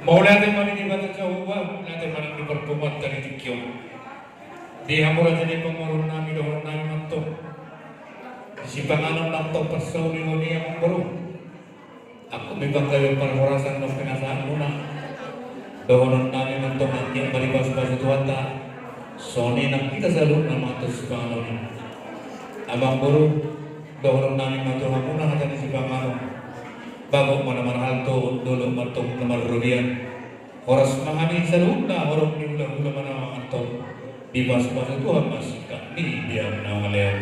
Mau natin maninibat sa uwag, natin manang iperpumat dari tikyo. Di hamura jadi pengurun namin doon namin manto. Si pangalan ng to persauli mo niya mong baru. Ako may pagkawin panhorasan ng pinasaan muna. Doon namin manto nanti balibas pa sa tuwata. Soni nang kita sa loob ng manto si pangalan niya. Abang baru, doon namin manto muna natin si pangalan. Bago mo naman alto dulu matong naman rubian oras mahani sa loob na orang ni ulang naman ang anto bibas pa sa Tuhan masika di biar na malaya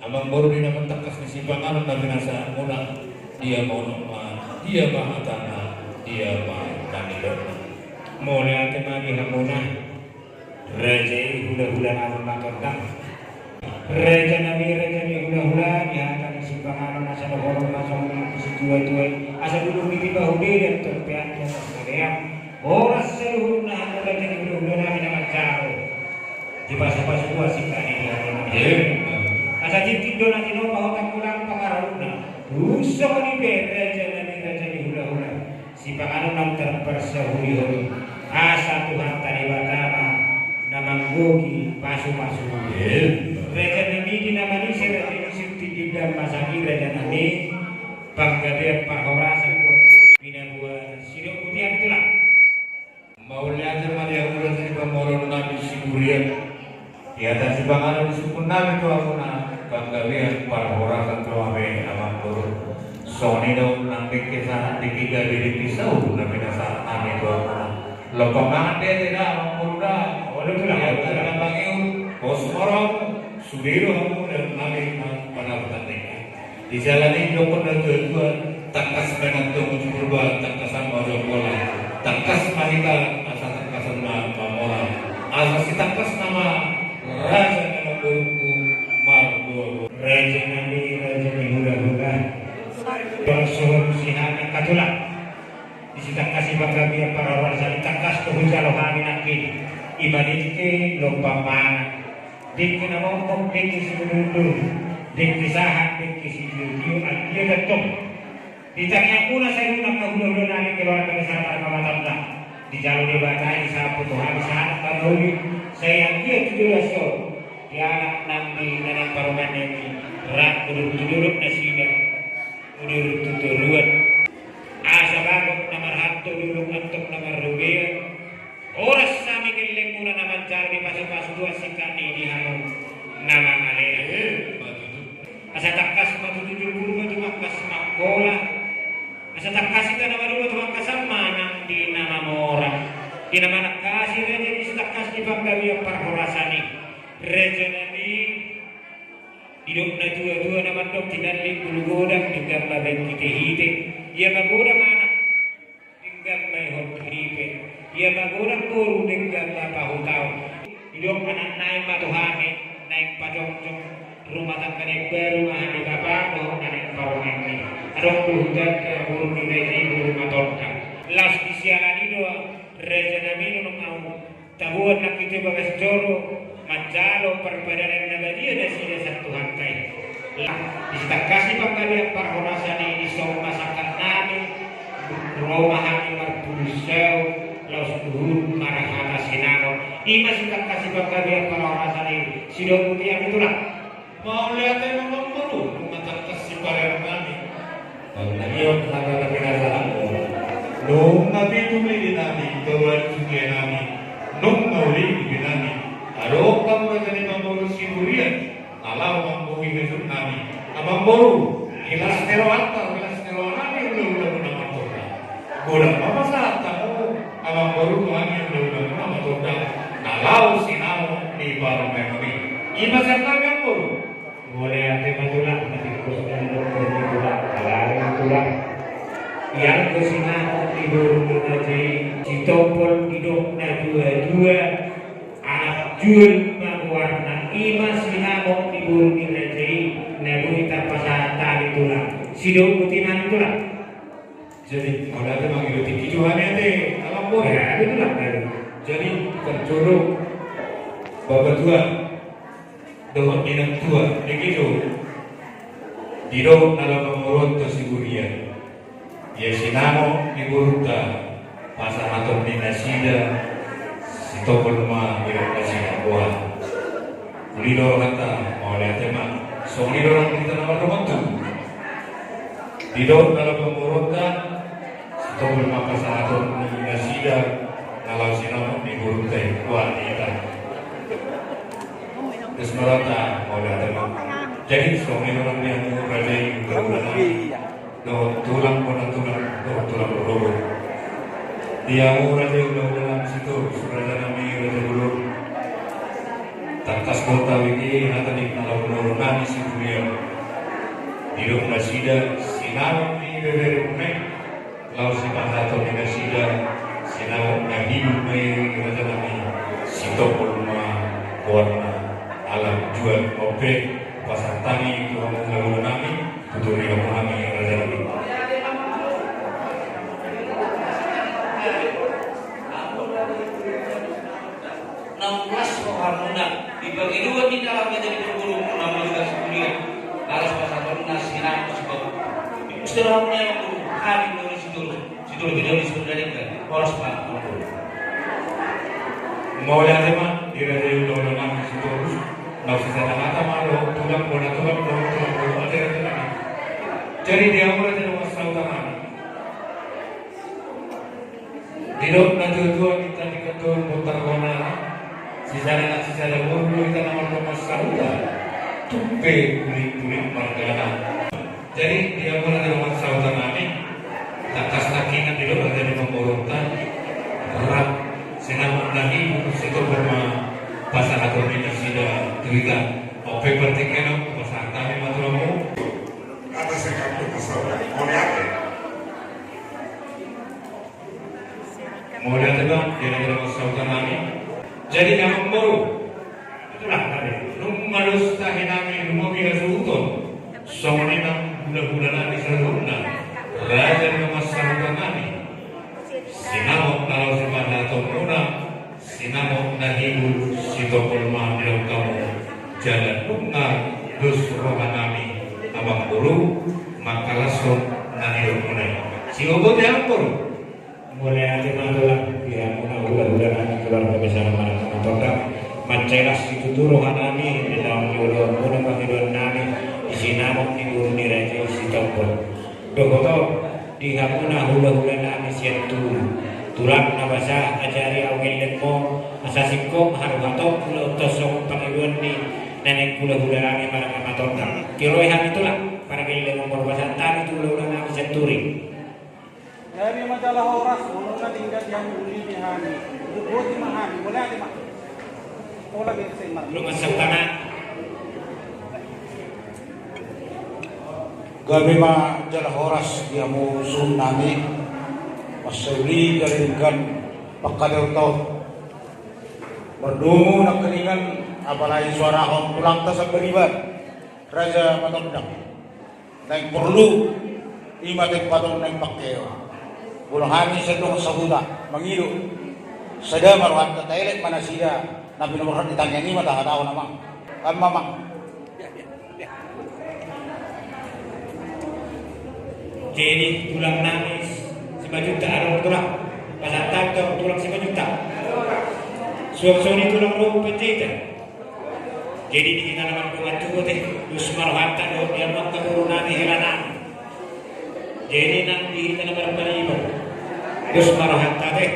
amang baru din naman takas ni si pangalan na binasaan muna dia mau nama dia mahatana dia mahanilor mo na ate magi hamuna raja hula-hula naman matondang Raja Nabi hula-hula dihantar si pangalan nasa lohorong nasa mga kusituay-tuay asa dulu biti bahuli dan terpian di atas kageang oras sa luhurong na hanggang Raja Nabi hula namin naman tao di paso-paso kuwa si kani di hanggang namin asa cintido na tinopahotang kulang pangarap na gusto ko ni Raja Nabi hula-hula si pangalan ng terpersahuli-huli asa Tuhan tani batama na manggogi paso-paso Raja Nabi dinamani Raja Nabi dan Masagi Raja Nabi panggabean pahorasan pinabuan sidok putihan itulah mau lihat Maria udah dari pemoron Nabi Sigurian di atas si pangalan disukun Nabi itu aku na panggabean pahorasan tuabe amang turun soni daun nanti kisah tiga diri pisau Nabi nasa Nabi itu aku na lopamangan dia tidak amang muda oleh itu lah ada bangiu bos orang Sudiro kamu dan nabi panabatan ini. Di jalan ini jokon dan tujuan takas menantung berbuat takasan wajah bola, takas mahika asal takasan mamola, asal si takas nama raja nama guruku margo. Raja nabi hula-hula, bersuhun sihan katulah. Di situ kasih bangga para raja takas kehujalohani nakin ibaditke lomba mana. Dik na mongkong dik si Lulu, dik sahat dik si Lulu, at dia datang. Ditanya pula saya nak kahulu-hulu namin keluar dari sana mamatanda. Di jalur di batai sa putuhan sa kanuli saya dia tudulaso. Dia anak nambi nanang paruman ini rak tudurut na sida. Tudurut tuturuan. Asa bagok namar hantu dulu antuk namar rubian. Oras sami kiling muna naman cari paso-paso dua sikani di hamon nama aleh asa takas matutuju bulu matumakas makola asa takas ika nama dulu matumakas manang di nama mora di nama nakasi reja di takas di panggawi yang parhorasani reja nani hidup na dua-dua nama dok tinalik bulu godang tinggal babeng kita hite ia magoda mana tinggal may hothipe ia magurang guru dengan pahutau hidup anak naik matuhane naik pajong-jong rumah tangga naik baru mahani bapak doh naik paruman ini adong buhutan ke burung di reja ibu rumah tongka las disialani doa reja nabi nunung mau tabuan nak kita bagas joro manjalo perbadanan nagadia dan sida satu hangkai disita kasih pangkalian parhorasan ini so masakan nabi rumah ini martulisau laus duhur marah atas sinaro ima suka kasih bangga para orang ini sidok putih yang itulah mau lihat yang memang perlu mata kasih pada kami kalau nabi laga pinasaan nung nabi tuli di nabi kawan suki nabi nung nauli di nabi aro kamu jadi membawa Sigurian alau membawa hidup nabi abang baru hilas terwata hilas terwana ni udah nama Tuhan bodoh apa salah abang baru Tuhan yang udah nama Tuhan kalau sinau di baru memori ima serta yang baru boleh ada majulah nanti khususnya dokter di tulang kalau tulang yang kesinau tidur mengaji citopol hidup na dua-dua anak jual warna ima sinau tidur mengaji nabuita pasata di tulang sidok putihan tulang jadi kalau ada manggil tinggi Tuhan ya ya itulah jadi terjolok bapak tua dengan minang tua begitu di dalam dalam menurut Sigurian Ya sinamo iburuta pasahaton ni nasida sitopon ma irak nasida kuat. Kulidor kata oleh tema songlidor kita nama romantu. Didor dalam pemurungan sitopon ma pasahaton ni nasida kalau sinamo iburuta kuat kita. Kesmerata oleh tema. Jadi songlidor yang berada di tulang berobot. Dia murah dalam situ surada nami raja bulur. Tantas kota wiki nata di kalau bulur nami si beliau. Hidup nasida sinau ni beberi punai. Lau si pahato ni nasida sinau na hidup mai raja nami sitopul ma warna alam jual ope pasar tani tuang bulur nami. Betul yang kami raja nabi. Harmona dibagi dua di dalam menjadi berburu nama juga sebulan harus pasal lunas sinam sebab istilahnya yang berburu hari dari situ tidak disebutkan harus pak mau yang tema di raja udah nama situ nafsu saya kata malu tulang ada jadi dia mulai dari masa utama tidak nanti tuan kita diketul putar kona sisa mulu kita nama masa utama tupe kulit margana jadi dia mulai dari masa utama ini takas takingan tidak ada di pemberontak berat senang lagi situ berma pasal atau tidak sudah cerita oke bertikan pasal kami matulamu ada sekali masalah mau lihat bang dia ada masalah kami jadi yang baru itulah tadi numarus tahinami numogi asuton soalnya bulan-bulan di sana raja masalah kami sinamok kalau sepada tomuna sinamok nahibu sitopolma bilang kamu jalan bunga dus rohanami abang bulu makalasok nahibu munai si obot yang baru mulai ada masalah ya bulan-bulan keluarga besar mana teman mancelas itu tuh rohanami di dalam jodoh muna panggilan nami sinamok ibu ni raja sitopol dokoto di hapuna hula-hula nami siap tulang nabasa ajari awil mo asasiko haruhato pulau tosok pangiluan ni nenek hula-hula nami marang amatonta kiroihan itulah para gilin mo morbasan tani hula-hula nami senturi dari majalah Horas mengenai tingkat yang uli dihani buat dimahani boleh ada mak boleh bisa mak lu ngasap tanah gabi majalah Horas dia musuh nami masuli garingkan pakadau tau berdungu nak keningan apalagi suara hon pulang tasab beribat raja matondang naik perlu imatik patong naik pakeo bulang hani sedang sahuda mengiru sada maruhat ke toilet mana sida nabi nomor ditanya ini mata tahu nama kan mamang jadi tulang nangis 5 juta ada tulang pasal tangkap tulang 5 juta suami tulang lu pencet jadi di kita nama dengan cukup teh usmar hatta dia mau keturunan helanan jadi nanti kita nama beribu usmar hatta teh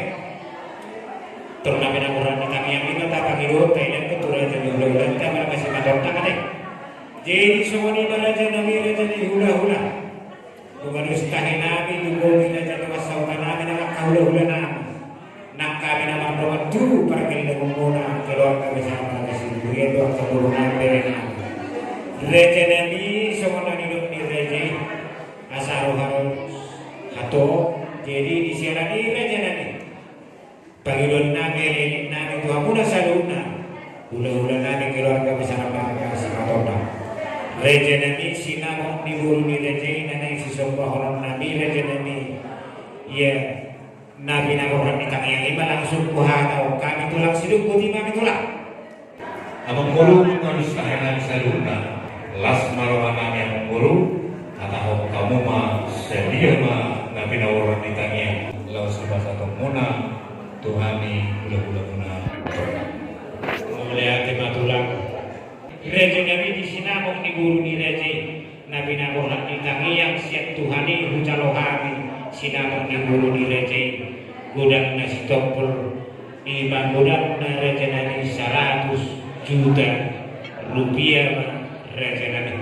turnamen orang kami yang kita tak kami dulu pengen keturunan jadi ulang kita masih madon tak teh jadi semua ni beraja nabi jadi hula-hula bukan ustahin nabi dulu kita jadi masalah nabi nak hula-hula nabi nak kami nama doa tu pergi dengan mona keluarga bersama kasih dia doa keturunan mereka reje nabi semua hidup di reje asal harus atau jadi di siaran di reje nabi pagi don nabi Tuhan muda saluna hula-hula nabi keluarga bersama kasih katoda reje nabi sinamok di bulu di reje nabi si sombah orang nabi reje nabi ya nabi orang ni kami yang lima langsung kuhatau kami tulang siduk putih kami tulang abang bulu harus kahanan saluna las marohana yang bulu atau kamu mah sedia mah na pinawaran ni Tanya. Lawas di basa itong muna, Tuhani, ula-ula muna. Mulai ate matulang. Reje nabi di sinamong ni guru ni Reje na binaborak ni Tangiyang siya Tuhani hucalohami sinamong ni guru ni Reje gudang na si Topol iman gudang na Reje nani 100 juta rupiah ma Reje nani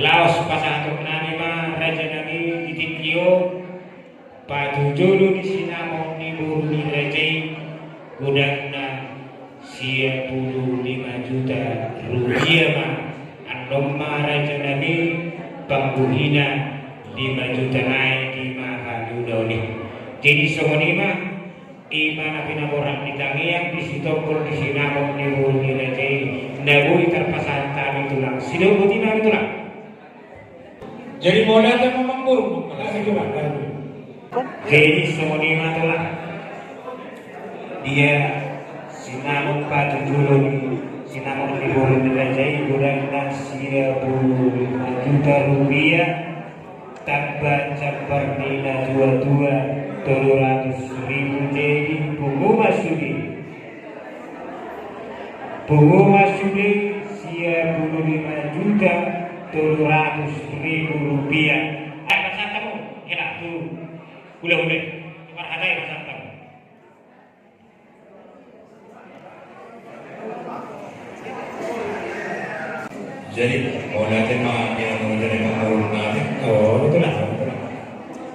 laos pasatok nani ma Reje nani ditikyo patujulu di sinamong ni guru ni Reje gudang na 95 juta rupiah ma andong ma Raja Nabi pangbuhina 5 juta naik di mahal udoni jadi sehoni ma ima na pinaborak ni Tangiyang di sitokol di sinamong ni buru ni Raja nabui terpasan kami tulang sido buti na tulang Jadi modal yang memang buruk. jadi sehoni ma tulang dia sinamong patujulun sinamong libur nilai gudang dan 95 juta rupiah tanpa cabar nilai 22 300.000 jadi pengumuman studi 95 juta 300.000 rupiah apa santamu kira tu udah marhadai santamu Jadi modal yang yang menjadi pengurus nabi. oh betul lah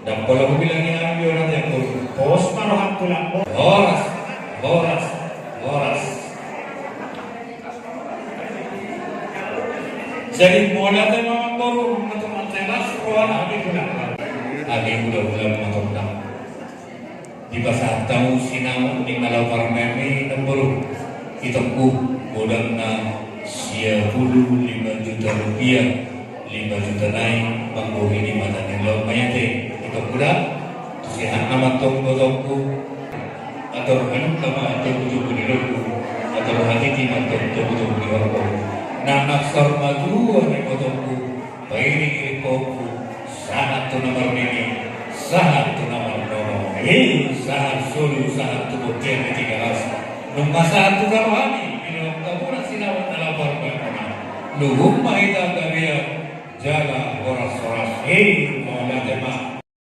Dan kalau aku bilang ini nabi orang yang buruk. pos marohan tulang Horas, horas, horas. Jadi modal yang memang buruk untuk mantenas ruang nabi pulang. Agi udah mengatur di pasar tahu sinamong di malau parmemi dan buruk. Itu modal na 95 juta rupiah 5 juta naik pangguhi di mata nilai mayate itu kuda sihat amat tongku atau minum sama atau tujuh diroku atau hati timan tujuh diroku nah naksar maju ane kotongku baini kiripoku sangat tu nomor ini sangat tu nomor nomor sangat sulu sangat tu buktian di 3 nomor satu karohani kamu sinawan dalam barang luhum mahita kalian jaga horas-horas